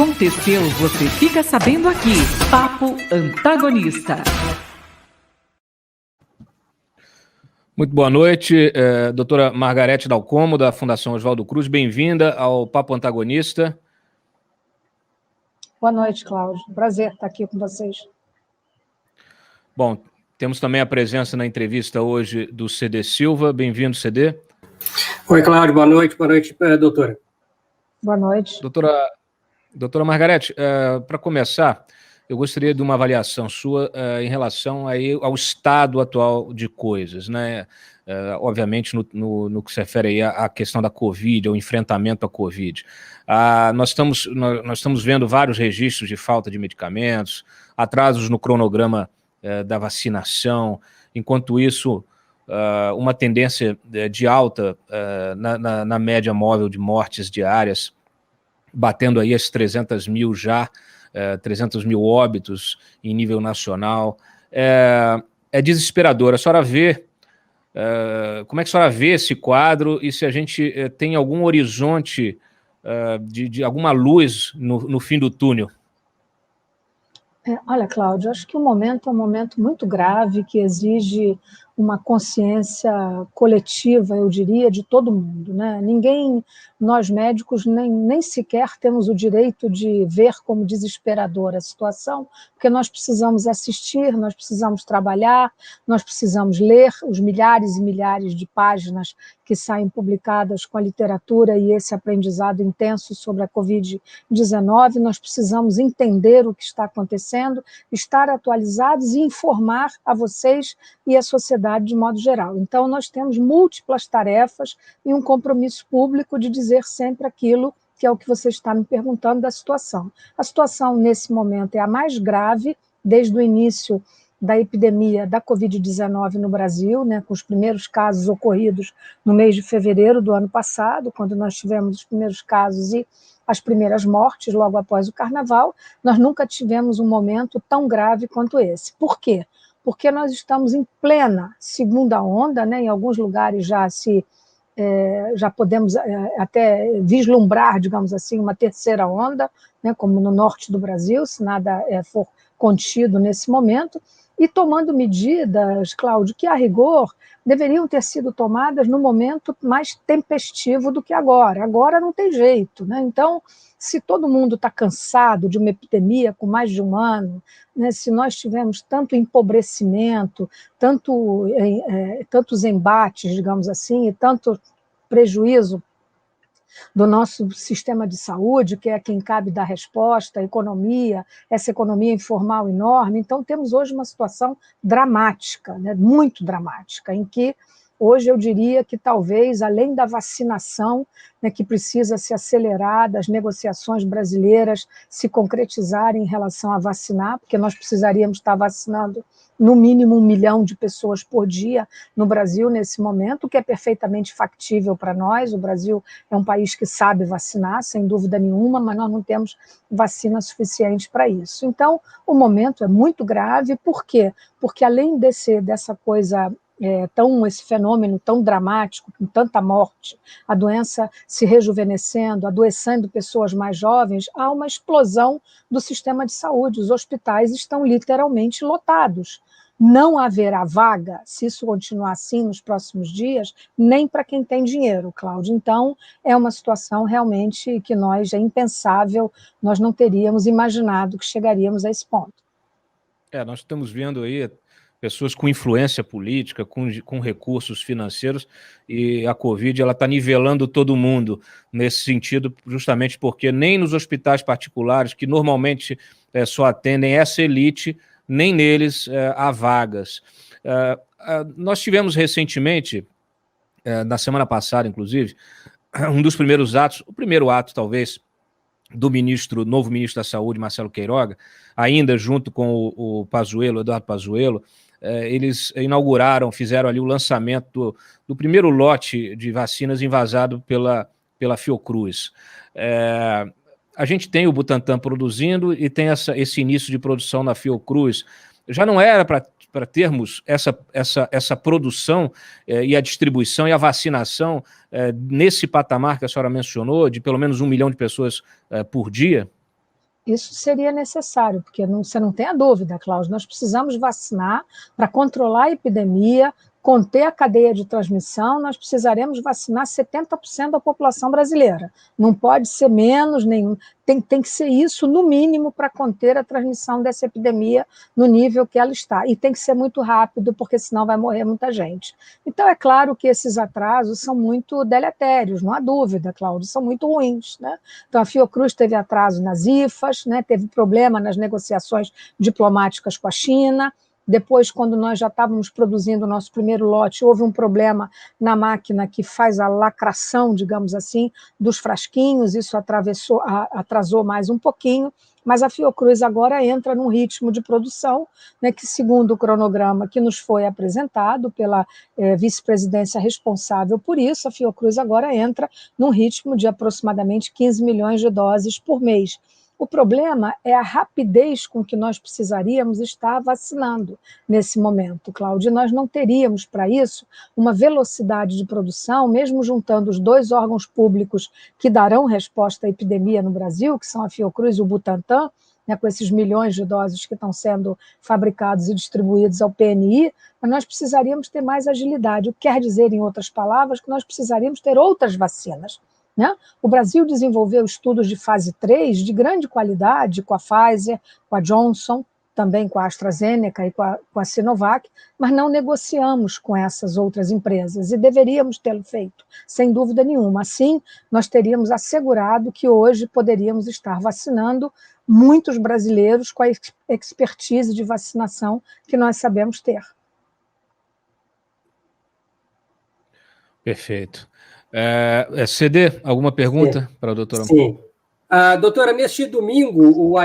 Aconteceu, você fica sabendo aqui. Papo Antagonista. Muito boa noite, doutora Margarete Dalcomo, da Fundação Oswaldo Cruz. Bem-vinda ao Papo Antagonista. Boa noite, Cláudio. Prazer estar aqui com vocês. Bom, temos também a presença na entrevista hoje do CD Silva. Bem-vindo, CD. Oi, Cláudio. Boa noite, doutora. Boa noite. Doutora Margarete, para começar, eu gostaria de uma avaliação sua em relação aí ao estado atual de coisas, né? Obviamente, no que se refere aí à questão da Covid, ao enfrentamento à Covid. Nós estamos vendo vários registros de falta de medicamentos, atrasos no cronograma da vacinação, enquanto isso, uma tendência de alta na média móvel de mortes diárias, batendo aí as 300 mil já, 300 mil óbitos em nível nacional. É desesperador. A senhora vê, como é que a senhora vê esse quadro e se a gente tem algum horizonte de alguma luz no fim do túnel? Olha, Cláudio, acho que o momento é um momento muito grave que exige uma consciência coletiva, eu diria, de todo mundo, né? Ninguém, nós médicos, nem sequer temos o direito de ver como desesperadora a situação, porque nós precisamos assistir, nós precisamos trabalhar, nós precisamos ler os milhares e milhares de páginas que saem publicadas com a literatura e esse aprendizado intenso sobre a Covid-19, nós precisamos entender o que está acontecendo, estar atualizados e informar a vocês e a sociedade de modo geral. Então, nós temos múltiplas tarefas e um compromisso público de dizer sempre aquilo que é o que você está me perguntando da situação. A situação, nesse momento, é a mais grave desde o início da epidemia da Covid-19 no Brasil, né, com os primeiros casos ocorridos no mês de fevereiro do ano passado, quando nós tivemos os primeiros casos e as primeiras mortes logo após o Carnaval. Nós nunca tivemos um momento tão grave quanto esse. Por quê? Porque nós estamos em plena segunda onda, né? Em alguns lugares já podemos até vislumbrar, digamos assim, uma terceira onda, né? Como no norte do Brasil, se nada for contido nesse momento, e tomando medidas, Cláudio, que a rigor deveriam ter sido tomadas no momento mais tempestivo do que agora. Agora não tem jeito, né? Então, se todo mundo está cansado de uma epidemia com mais de um ano, né, se nós tivemos tanto empobrecimento, tantos embates, digamos assim, e tanto prejuízo do nosso sistema de saúde, que é quem cabe dar resposta, a economia, essa economia informal enorme. Então, temos hoje uma situação dramática, né, muito dramática, em que hoje eu diria que talvez, além da vacinação, né, que precisa se acelerar, das negociações brasileiras se concretizarem em relação a vacinar, porque nós precisaríamos estar vacinando no mínimo 1 milhão de pessoas por dia no Brasil nesse momento, o que é perfeitamente factível para nós. O Brasil é um país que sabe vacinar, sem dúvida nenhuma, mas nós não temos vacina suficiente para isso. Então, o momento é muito grave. Por quê? Porque além dessa coisa esse fenômeno tão dramático, com tanta morte, a doença se rejuvenescendo, adoecendo pessoas mais jovens, há uma explosão do sistema de saúde. Os hospitais estão literalmente lotados. Não haverá vaga, se isso continuar assim nos próximos dias, nem para quem tem dinheiro, Cláudio. Então, é uma situação realmente que é impensável, nós não teríamos imaginado que chegaríamos a esse ponto. Nós estamos vendo aí pessoas com influência política, com recursos financeiros, e a Covid está nivelando todo mundo nesse sentido, justamente porque nem nos hospitais particulares, que normalmente só atendem essa elite, nem neles há vagas. Nós tivemos recentemente, na semana passada, inclusive, um dos primeiros atos, o primeiro ato, talvez, do novo ministro da Saúde, Marcelo Queiroga, ainda junto com o Pazuello, Eduardo Pazuello, eles fizeram ali o lançamento do primeiro lote de vacinas envasado pela Fiocruz. A gente tem o Butantan produzindo e tem esse início de produção na Fiocruz. Já não era para termos essa produção e a distribuição e a vacinação nesse patamar que a senhora mencionou, de pelo menos 1 milhão de pessoas por dia? Isso seria necessário, porque você não tem a dúvida, Cláudio, nós precisamos vacinar para controlar a epidemia, conter a cadeia de transmissão, nós precisaremos vacinar 70% da população brasileira. Não pode ser menos, nenhum. Tem que ser isso, no mínimo, para conter a transmissão dessa epidemia no nível que ela está. E tem que ser muito rápido, porque senão vai morrer muita gente. Então, é claro que esses atrasos são muito deletérios, não há dúvida, Cláudio, são muito ruins, né? Então, a Fiocruz teve atraso nas IFAs, né? Teve problema nas negociações diplomáticas com a China. Depois, quando nós já estávamos produzindo o nosso primeiro lote, houve um problema na máquina que faz a lacração, digamos assim, dos frasquinhos, isso atrasou mais um pouquinho, mas a Fiocruz agora entra num ritmo de produção, né, que, segundo o cronograma que nos foi apresentado pela vice-presidência responsável por isso, a Fiocruz agora entra num ritmo de aproximadamente 15 milhões de doses por mês. O problema é a rapidez com que nós precisaríamos estar vacinando nesse momento, Cláudio. Nós não teríamos, para isso, uma velocidade de produção, mesmo juntando os dois órgãos públicos que darão resposta à epidemia no Brasil, que são a Fiocruz e o Butantan, né, com esses milhões de doses que estão sendo fabricados e distribuídos ao PNI, mas nós precisaríamos ter mais agilidade. O que quer dizer, em outras palavras, que nós precisaríamos ter outras vacinas. Né? O Brasil desenvolveu estudos de fase 3 de grande qualidade com a Pfizer, com a Johnson, também com a AstraZeneca e com a Sinovac, mas não negociamos com essas outras empresas e deveríamos tê-lo feito, sem dúvida nenhuma. Assim, nós teríamos assegurado que hoje poderíamos estar vacinando muitos brasileiros com a expertise de vacinação que nós sabemos ter. Perfeito. CD, alguma pergunta para a doutora? Sim. Doutora, neste domingo, o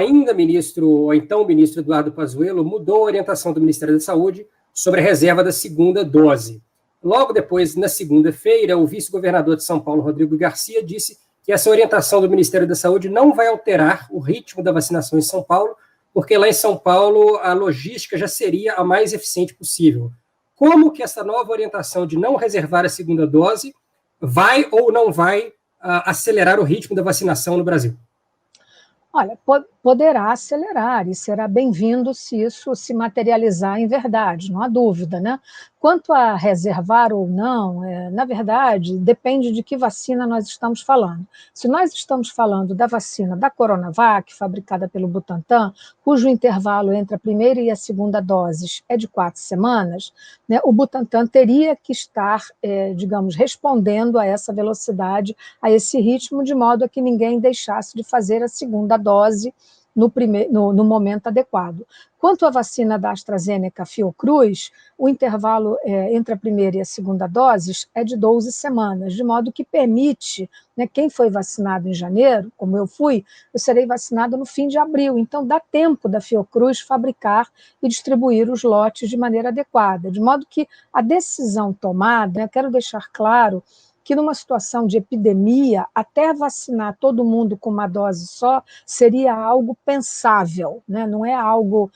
então ministro Eduardo Pazuello mudou a orientação do Ministério da Saúde sobre a reserva da segunda dose. Logo depois, na segunda-feira, o vice-governador de São Paulo, Rodrigo Garcia, disse que essa orientação do Ministério da Saúde não vai alterar o ritmo da vacinação em São Paulo, porque lá em São Paulo a logística já seria a mais eficiente possível. Como que essa nova orientação de não reservar a segunda dose vai ou não vai acelerar o ritmo da vacinação no Brasil? Olha, poderá acelerar e será bem-vindo se isso se materializar em verdade, não há dúvida, né? Quanto a reservar ou não, na verdade, depende de que vacina nós estamos falando. Se nós estamos falando da vacina da Coronavac, fabricada pelo Butantan, cujo intervalo entre a primeira e a segunda doses é de 4 semanas, né, o Butantan teria que estar, digamos, respondendo a essa velocidade, a esse ritmo, de modo a que ninguém deixasse de fazer a segunda dose no momento adequado. Quanto à vacina da AstraZeneca Fiocruz, o intervalo entre a primeira e a segunda doses é de 12 semanas, de modo que permite, né, quem foi vacinado em janeiro, como eu fui, eu serei vacinado no fim de abril, então dá tempo da Fiocruz fabricar e distribuir os lotes de maneira adequada, de modo que a decisão tomada, né, eu quero deixar claro que numa situação de epidemia, até vacinar todo mundo com uma dose só seria algo pensável, né? Não é algo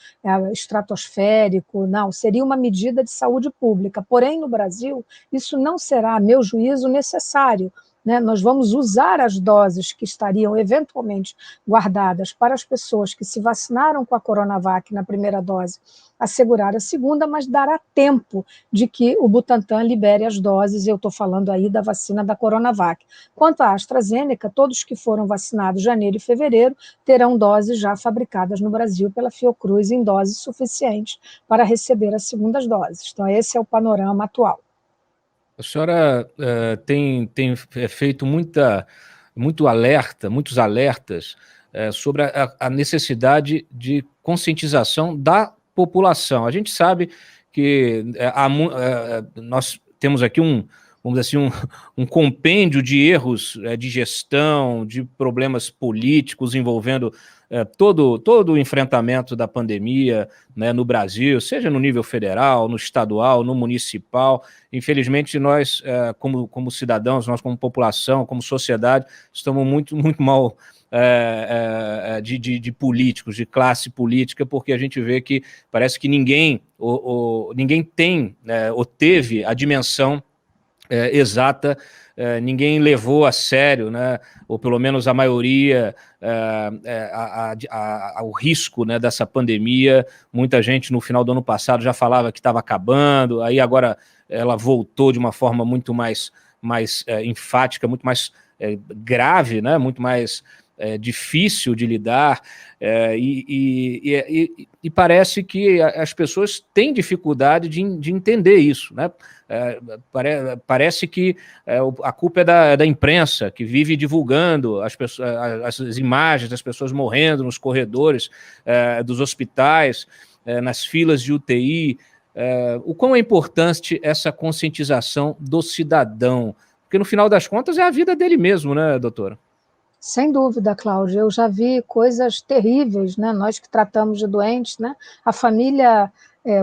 estratosférico, não, seria uma medida de saúde pública. Porém, no Brasil, isso não será, a meu juízo, necessário. Né? Nós vamos usar as doses que estariam eventualmente guardadas para as pessoas que se vacinaram com a Coronavac na primeira dose, assegurar a segunda, mas dará tempo de que o Butantan libere as doses, eu estou falando aí da vacina da Coronavac. Quanto à AstraZeneca, todos que foram vacinados em janeiro e fevereiro terão doses já fabricadas no Brasil pela Fiocruz em doses suficientes para receber as segundas doses. Então, esse é o panorama atual. A senhora tem feito muitos alertas sobre a necessidade de conscientização da população. A gente sabe que nós temos aqui vamos dizer assim, um compêndio de erros de gestão, de problemas políticos envolvendo todo o enfrentamento da pandemia, né, no Brasil, seja no nível federal, no estadual, no municipal. Infelizmente, nós, como cidadãos, nós como população, como sociedade, estamos muito mal de políticos, de classe política, porque a gente vê que parece que ninguém tem ou teve a dimensão exata, ninguém levou a sério, né, ou pelo menos a maioria, o risco, né, dessa pandemia. Muita gente no final do ano passado já falava que estava acabando, aí agora ela voltou de uma forma muito mais enfática, muito mais grave, né, muito mais difícil de lidar, e parece que as pessoas têm dificuldade de entender isso, né? Parece que a culpa é da imprensa, que vive divulgando as imagens das pessoas morrendo nos corredores dos hospitais, nas filas de UTI. O quão é importante essa conscientização do cidadão? Porque no final das contas é a vida dele mesmo, né, doutora? Sem dúvida, Cláudia. Eu já vi coisas terríveis, né? Nós que tratamos de doentes, né? A família,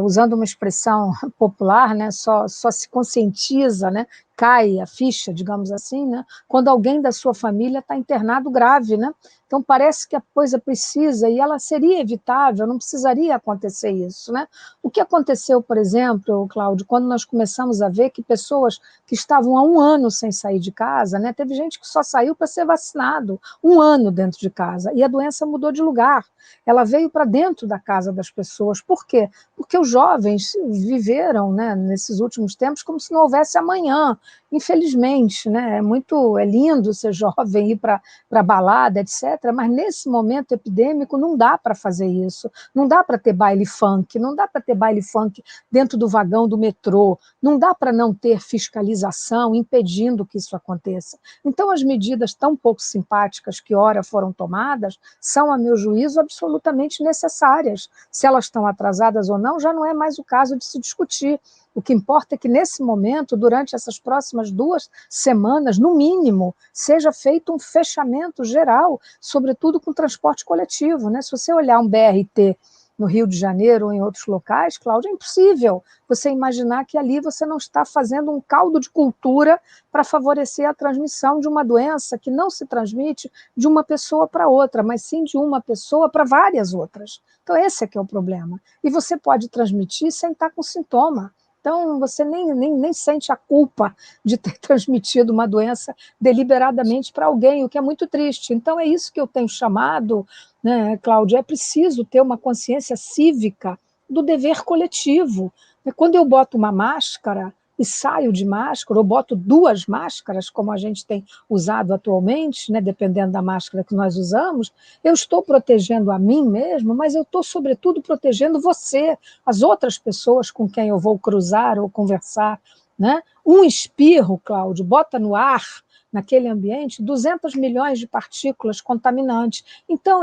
usando uma expressão popular, né? Só se conscientiza, né? Cai a ficha, digamos assim, né? Quando alguém da sua família está internado grave, né? Então parece que a coisa precisa, e ela seria evitável, não precisaria acontecer isso, né? O que aconteceu, por exemplo, Cláudio, quando nós começamos a ver que pessoas que estavam há 1 ano sem sair de casa, né? Teve gente que só saiu para ser vacinado, 1 ano dentro de casa, e a doença mudou de lugar. Ela veio para dentro da casa das pessoas. Por quê? Porque os jovens viveram, né, nesses últimos tempos como se não houvesse amanhã. Infelizmente, né, é lindo ser jovem, ir para balada, etc., mas nesse momento epidêmico não dá para fazer isso, não dá para ter baile funk, não dá para ter baile funk dentro do vagão do metrô, não dá para não ter fiscalização impedindo que isso aconteça. Então as medidas tão pouco simpáticas que ora foram tomadas são, a meu juízo, absolutamente necessárias. Se elas estão atrasadas ou não, já não é mais o caso de se discutir. O que importa é que, nesse momento, durante essas próximas 2 semanas, no mínimo, seja feito um fechamento geral, sobretudo com transporte coletivo, né? Se você olhar um BRT no Rio de Janeiro ou em outros locais, Cláudia, é impossível você imaginar que ali você não está fazendo um caldo de cultura para favorecer a transmissão de uma doença que não se transmite de uma pessoa para outra, mas sim de uma pessoa para várias outras. Então esse é que é o problema. E você pode transmitir sem estar com sintoma. Então, você nem sente a culpa de ter transmitido uma doença deliberadamente para alguém, o que é muito triste. Então, é isso que eu tenho chamado, né, Cláudia, é preciso ter uma consciência cívica do dever coletivo. Quando eu boto uma máscara e saio de máscara, ou boto 2 máscaras, como a gente tem usado atualmente, né, dependendo da máscara que nós usamos, eu estou protegendo a mim mesmo, mas eu estou, sobretudo, protegendo você, as outras pessoas com quem eu vou cruzar ou conversar, né? Um espirro, Cláudio, bota no ar, naquele ambiente, 200 milhões de partículas contaminantes. Então,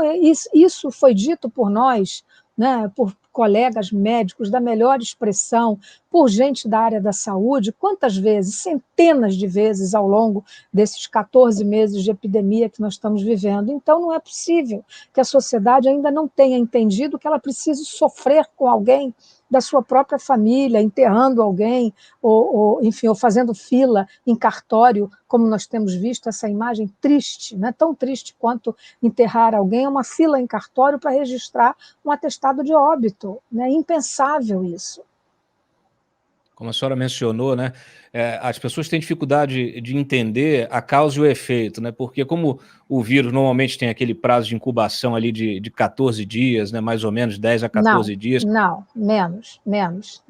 isso foi dito por nós, né, por colegas médicos da melhor expressão, por gente da área da saúde, quantas vezes? Centenas de vezes ao longo desses 14 meses de epidemia que nós estamos vivendo. Então, não é possível que a sociedade ainda não tenha entendido que ela precisa sofrer com alguém da sua própria família, enterrando alguém, enfim, ou fazendo fila em cartório, como nós temos visto essa imagem triste, né? Tão triste quanto enterrar alguém, é uma fila em cartório para registrar um atestado de óbito. É impensável isso. Como a senhora mencionou, né, as pessoas têm dificuldade de entender a causa e o efeito, né, porque como o vírus normalmente tem aquele prazo de incubação ali de 14 dias, né, mais ou menos 10 a 14 dias. Não, menos. Menos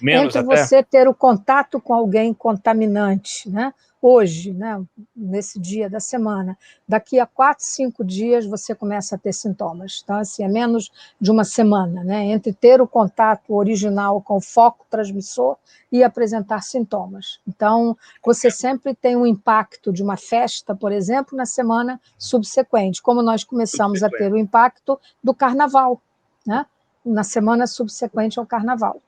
Entre até? você ter o contato com alguém contaminante, né, hoje, né, nesse dia da semana, daqui a 4, 5 dias você começa a ter sintomas. Então, assim, é menos de uma semana, né, entre ter o contato original com o foco transmissor e apresentar sintomas. Então, você sempre tem um impacto de uma festa, por exemplo, na semana subsequente, como nós começamos a ter o impacto do carnaval, né, na semana subsequente ao carnaval.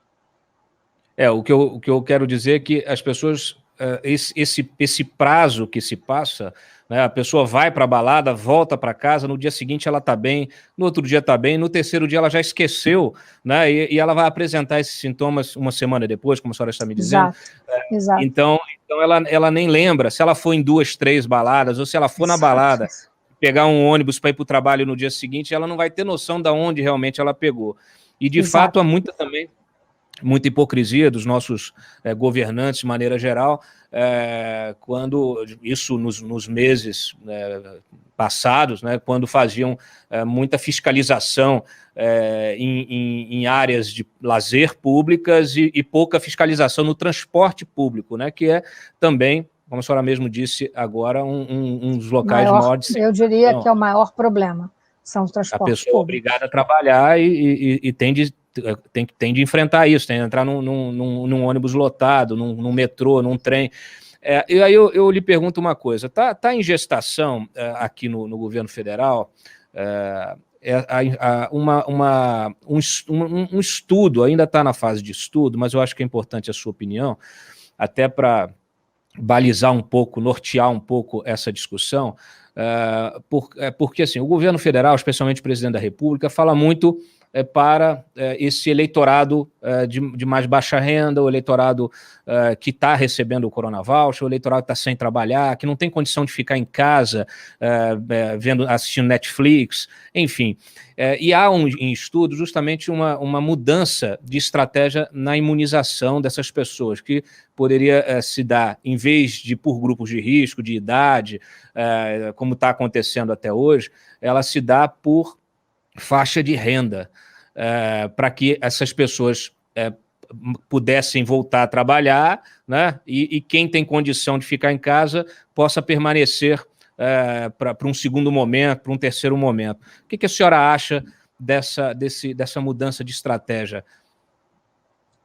O que eu quero dizer é que as pessoas, esse prazo que se passa, né, a pessoa vai para a balada, volta para casa, no dia seguinte ela está bem, no outro dia está bem, no terceiro dia ela já esqueceu, né, e ela vai apresentar esses sintomas uma semana depois, como a senhora está me dizendo. Exato. Então ela nem lembra, se ela for em 2, 3 baladas, ou se ela for na balada, pegar um ônibus para ir para o trabalho no dia seguinte, ela não vai ter noção de onde realmente ela pegou. E, de fato, há muita também muita hipocrisia dos nossos governantes de maneira geral, quando isso nos meses passados, né, quando faziam muita fiscalização em áreas de lazer públicas e pouca fiscalização no transporte público, né, que é também, como a senhora mesmo disse agora, um dos locais maiores. Eu diria que é o maior problema, são os transportes públicos. A pessoa obrigada a trabalhar e tem de enfrentar isso, tem de entrar num ônibus lotado, num metrô, num trem. E aí eu lhe pergunto uma coisa, tá em gestação aqui no governo federal um estudo, ainda está na fase de estudo, mas eu acho que é importante a sua opinião, até para balizar um pouco, nortear um pouco essa discussão, porque assim, o governo federal, especialmente o presidente da República, fala muito para esse eleitorado de mais baixa renda, o eleitorado que está recebendo o Corona Voucher, o eleitorado que está sem trabalhar, que não tem condição de ficar em casa assistindo Netflix, enfim. E há em estudo justamente uma mudança de estratégia na imunização dessas pessoas, que poderia se dar, em vez de por grupos de risco, de idade, como está acontecendo até hoje, ela se dá por faixa de renda, para que essas pessoas pudessem voltar a trabalhar, né? E quem tem condição de ficar em casa possa permanecer para um segundo momento, para um terceiro momento. O que a senhora acha dessa mudança de estratégia?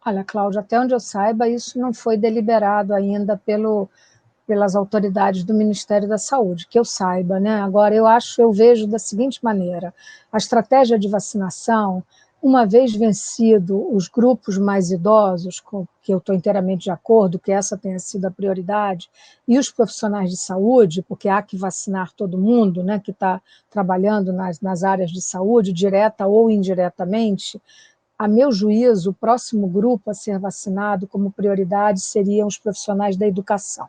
Olha, Cláudia, até onde eu saiba, isso não foi deliberado ainda pelas autoridades do Ministério da Saúde, que eu saiba, né? Agora, eu vejo da seguinte maneira: a estratégia de vacinação, uma vez vencido os grupos mais idosos, com que eu estou inteiramente de acordo, que essa tenha sido a prioridade, e os profissionais de saúde, porque há que vacinar todo mundo, né, que está trabalhando nas áreas de saúde, direta ou indiretamente. A meu juízo, o próximo grupo a ser vacinado como prioridade seriam os profissionais da educação.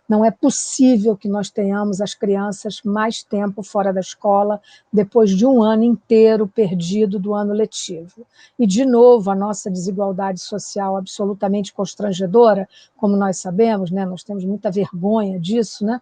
Não é possível que nós tenhamos as crianças mais tempo fora da escola depois de um ano inteiro perdido do ano letivo. E, de novo, a nossa desigualdade social absolutamente constrangedora, como nós sabemos, né, nós temos muita vergonha disso, né?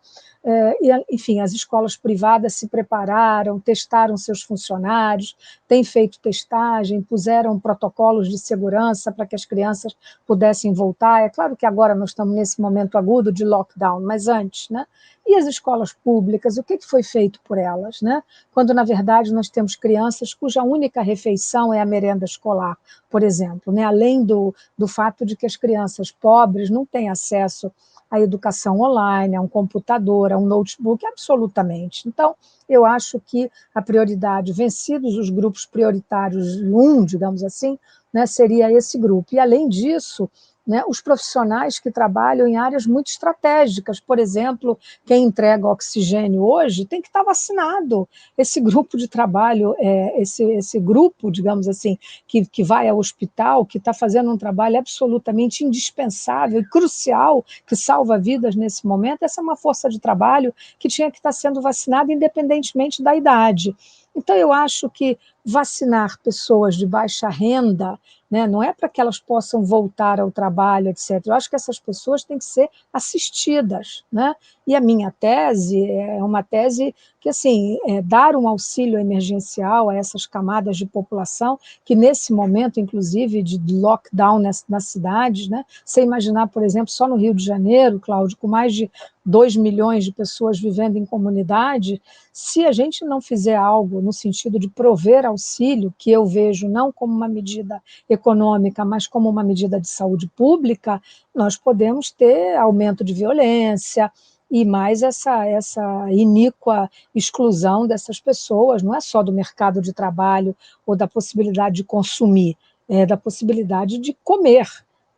Enfim, as escolas privadas se prepararam, testaram seus funcionários, têm feito testagem, puseram protocolos de segurança para que as crianças pudessem voltar. É claro que agora nós estamos nesse momento agudo de lockdown, mas antes, né? E as escolas públicas, o que foi feito por elas, né? Quando, na verdade, nós temos crianças cuja única refeição é a merenda escolar, por exemplo, né? Além do fato de que as crianças pobres não têm acesso à educação online, a um computador, a um notebook, absolutamente. Então, eu acho que a prioridade, vencidos os grupos prioritários, digamos assim, né, seria esse grupo. E, além disso, né, os profissionais que trabalham em áreas muito estratégicas, por exemplo, quem entrega oxigênio hoje tem que estar vacinado. Esse grupo de trabalho, esse grupo, digamos assim, que vai ao hospital, que está fazendo um trabalho absolutamente indispensável e crucial, que salva vidas nesse momento, essa é uma força de trabalho que tinha que estar sendo vacinada independentemente da idade. Então, eu acho que vacinar pessoas de baixa renda, né, não é para que elas possam voltar ao trabalho, etc. Eu acho que essas pessoas têm que ser assistidas, né? E a minha tese é uma tese que, assim, dar um auxílio emergencial a essas camadas de população que, nesse momento, inclusive, de lockdown nas cidades, né? Você imaginar, por exemplo, só no Rio de Janeiro, Cláudio, com mais de 2 milhões de pessoas vivendo em comunidade, se a gente não fizer algo no sentido de prover auxílio, que eu vejo não como uma medida econômica, mas como uma medida de saúde pública, nós podemos ter aumento de violência e mais essa iníqua exclusão dessas pessoas, não é só do mercado de trabalho ou da possibilidade de consumir, é da possibilidade de comer.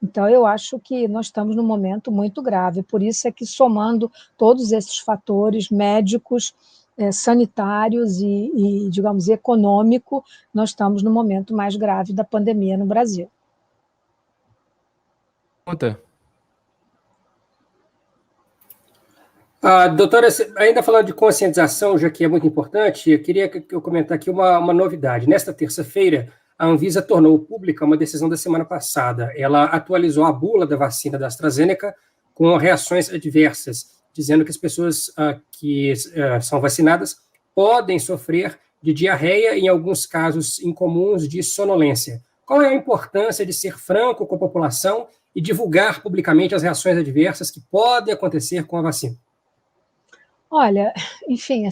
Então, eu acho que nós estamos num momento muito grave, por isso é que, somando todos esses fatores médicos, sanitários e, digamos, econômico, nós estamos no momento mais grave da pandemia no Brasil. Doutora, ainda falando de conscientização, já que é muito importante, eu queria que eu comentar aqui uma novidade. Nesta terça-feira, a Anvisa tornou pública uma decisão da semana passada. Ela atualizou a bula da vacina da AstraZeneca com reações adversas, dizendo que as pessoas que são vacinadas podem sofrer de diarreia e, em alguns casos incomuns, de sonolência. Qual é a importância de ser franco com a população e divulgar publicamente as reações adversas que podem acontecer com a vacina? Olha, enfim,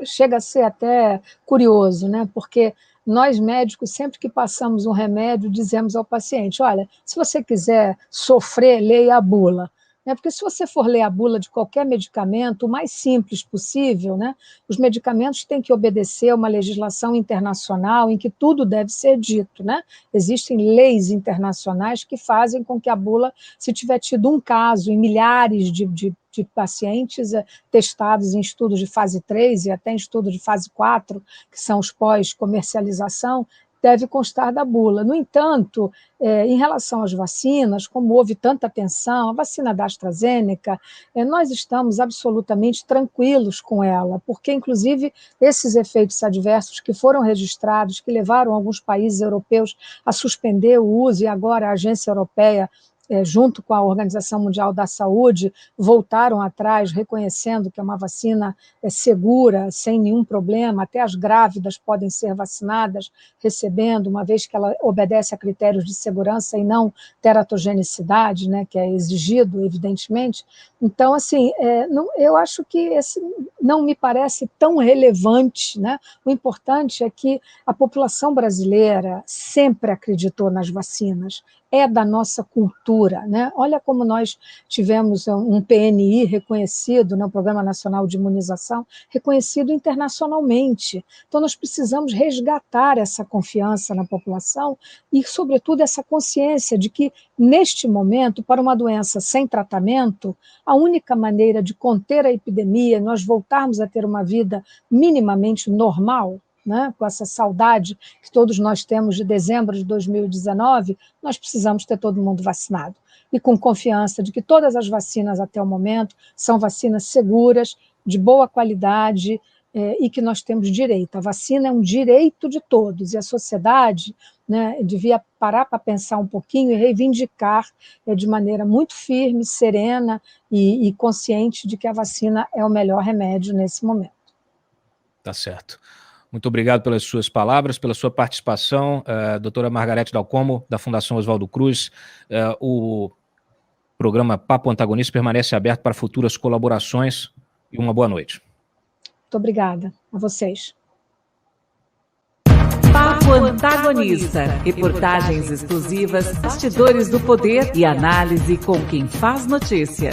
chega a ser até curioso, né? Porque nós médicos, sempre que passamos um remédio, dizemos ao paciente, olha, se você quiser sofrer, leia a bula. Porque se você for ler a bula de qualquer medicamento, o mais simples possível, né, os medicamentos têm que obedecer a uma legislação internacional em que tudo deve ser dito. Né? Existem leis internacionais que fazem com que a bula, se tiver tido um caso em milhares de pacientes testados em estudos de fase 3 e até em estudos de fase 4, que são os pós-comercialização, deve constar da bula. No entanto, em relação às vacinas, como houve tanta tensão, a vacina da AstraZeneca, nós estamos absolutamente tranquilos com ela, porque, inclusive, esses efeitos adversos que foram registrados, que levaram alguns países europeus a suspender o uso, e agora a Agência Europeia, junto com a Organização Mundial da Saúde, voltaram atrás, reconhecendo que é uma vacina segura, sem nenhum problema, até as grávidas podem ser vacinadas, recebendo, uma vez que ela obedece a critérios de segurança e não teratogenicidade, né, que é exigido, evidentemente. Então, assim, eu acho que esse não me parece tão relevante. Né? O importante é que a população brasileira sempre acreditou nas vacinas, é da nossa cultura. Né? Olha como nós tivemos um PNI reconhecido, né, o Programa Nacional de Imunização, reconhecido internacionalmente. Então, nós precisamos resgatar essa confiança na população e, sobretudo, essa consciência de que, neste momento, para uma doença sem tratamento, a única maneira de conter a epidemia, nós voltarmos a ter uma vida minimamente normal, né, com essa saudade que todos nós temos de dezembro de 2019, nós precisamos ter todo mundo vacinado. E com confiança de que todas as vacinas até o momento são vacinas seguras, de boa qualidade, e que nós temos direito. A vacina é um direito de todos, e a sociedade, né, devia parar para pensar um pouquinho e reivindicar de maneira muito firme, serena e consciente de que a vacina é o melhor remédio nesse momento. Tá certo. Muito obrigado pelas suas palavras, pela sua participação, doutora Margarete Dal Como, da Fundação Oswaldo Cruz. O programa Papo Antagonista permanece aberto para futuras colaborações e uma boa noite. Muito obrigada a vocês. Papo Antagonista, reportagens exclusivas, bastidores do poder e análise com quem faz notícia.